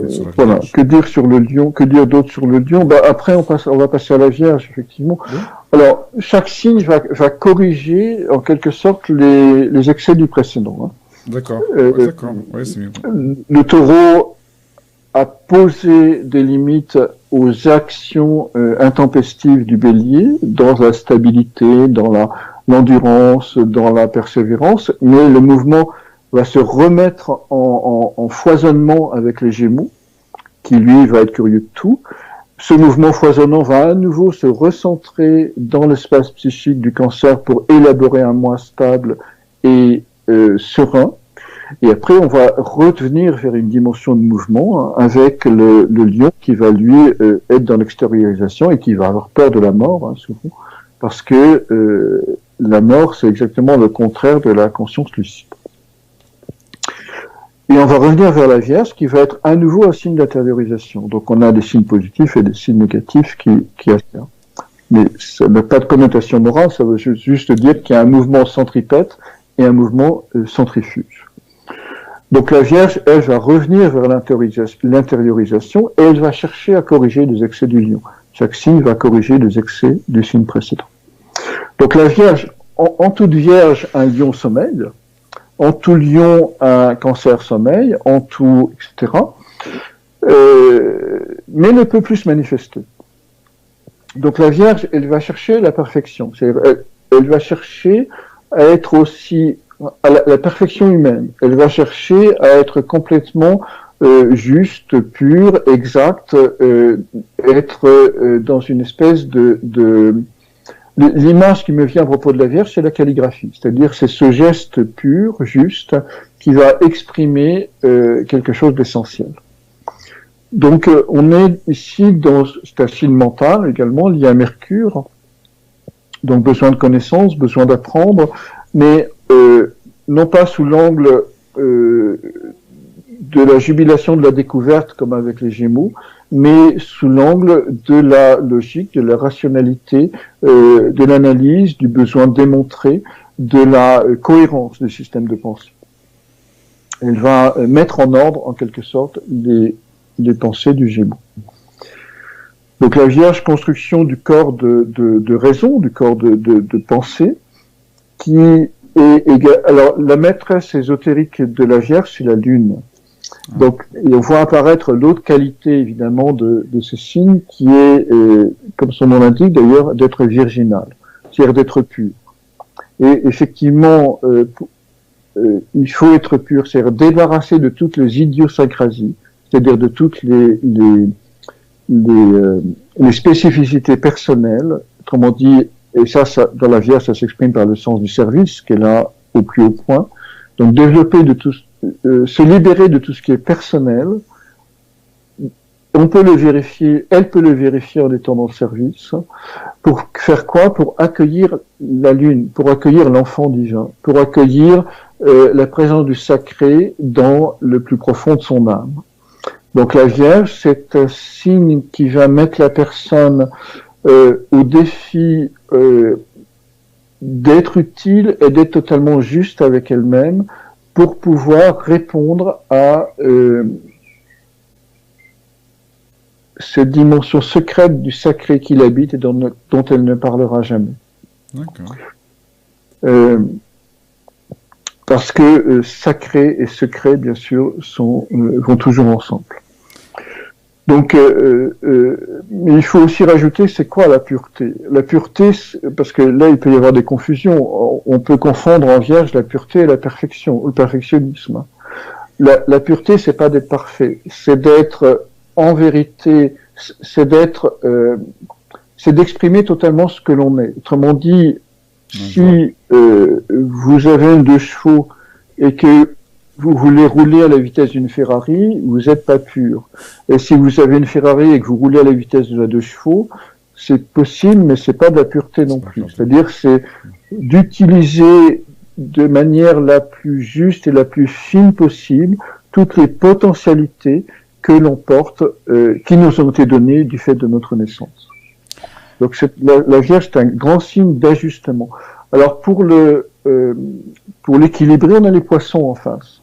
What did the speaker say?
sur la Voilà. Vierge. Que dire sur le lion? Que dire d'autre sur le lion? Après, on va passer à la Vierge, effectivement. Oui. Alors, chaque signe va corriger, en quelque sorte, les excès du précédent. Hein. D'accord. Euh, Ouais, d'accord. Ouais, c'est mieux. le taureau a posé des limites aux actions intempestives du bélier, dans la stabilité, dans l'endurance, dans la persévérance, mais le mouvement va se remettre en foisonnement avec les Gémeaux, qui lui va être curieux de tout. Ce mouvement foisonnant va à nouveau se recentrer dans l'espace psychique du Cancer pour élaborer un moi stable et serein. Et après, on va revenir vers une dimension de mouvement, hein, avec le lion qui va lui être dans l'extériorisation et qui va avoir peur de la mort, hein, souvent, parce que la mort, c'est exactement le contraire de la conscience lucide. Et on va revenir vers la Vierge qui va être à nouveau un signe d'intériorisation. Donc on a des signes positifs et des signes négatifs qui attirent. Mais ça n'a pas de connotation morale, ça veut juste dire qu'il y a un mouvement centripète et un mouvement centrifuge. Donc la Vierge, elle, va revenir vers l'intériorisation et elle va chercher à corriger les excès du lion. Chaque signe va corriger les excès du signe précédent. Donc la Vierge, en toute Vierge, un lion sommeille. En tout lion, un Cancer sommeil, en tout, etc. Mais ne peut plus se manifester. Donc la Vierge, elle va chercher la perfection. Elle va chercher à être aussi à la perfection humaine. Elle va chercher à être complètement juste, pure, exacte, être dans une espèce L'image qui me vient à propos de la Vierge, c'est la calligraphie. C'est-à-dire, c'est ce geste pur, juste, qui va exprimer quelque chose d'essentiel. Donc, on est ici c'est un signe mental également, lié à Mercure. Donc, besoin de connaissances, besoin d'apprendre, mais non pas sous l'angle de la jubilation de la découverte, comme avec les Gémeaux, mais sous l'angle de la logique, de la rationalité, de l'analyse, du besoin démontré, de la cohérence du système de pensée. Elle va mettre en ordre, en quelque sorte, les pensées du Gémeaux. Donc la Vierge, construction du corps de raison, du corps de pensée, qui est alors la maîtresse ésotérique de la Vierge, c'est la Lune. Donc, on voit apparaître l'autre qualité, évidemment, de ce signe, qui est, comme son nom l'indique d'ailleurs, d'être virginal, c'est-à-dire d'être pur. Et effectivement, il faut être pur, c'est-à-dire débarrasser de toutes les idiosyncrasies, c'est-à-dire de toutes les spécificités personnelles, autrement dit, et ça dans la Vierge, ça s'exprime par le sens du service, qu'elle a au plus haut point. Donc, développer se libérer de tout ce qui est personnel. On peut le vérifier, elle peut le vérifier en étant dans le service. Pour faire quoi? Pour accueillir la Lune, pour accueillir l'enfant divin, pour accueillir la présence du sacré dans le plus profond de son âme. Donc la Vierge, c'est un signe qui va mettre la personne au défi d'être utile et d'être totalement juste avec elle-même, pour pouvoir répondre à cette dimension secrète du sacré qui l'habite et dont elle ne parlera jamais. D'accord. Parce que sacré et secret, bien sûr, vont toujours ensemble. Donc, mais il faut aussi rajouter, c'est quoi la pureté? La pureté, parce que là, il peut y avoir des confusions. On peut confondre en Vierge la pureté et la perfection, ou le perfectionnisme. La pureté, c'est pas d'être parfait, c'est d'être en vérité, c'est d'exprimer totalement ce que l'on est. Autrement dit, si vous avez une 2 chevaux et que vous voulez rouler à la vitesse d'une Ferrari, vous n'êtes pas pur. Et si vous avez une Ferrari et que vous roulez à la vitesse de la 2 chevaux, c'est possible, mais c'est pas de la pureté non plus. C'est-à-dire, c'est d'utiliser de manière la plus juste et la plus fine possible toutes les potentialités que l'on porte, qui nous ont été données du fait de notre naissance. Donc la Vierge, c'est un grand signe d'ajustement. Alors pour l'équilibrer, on a les poissons en face.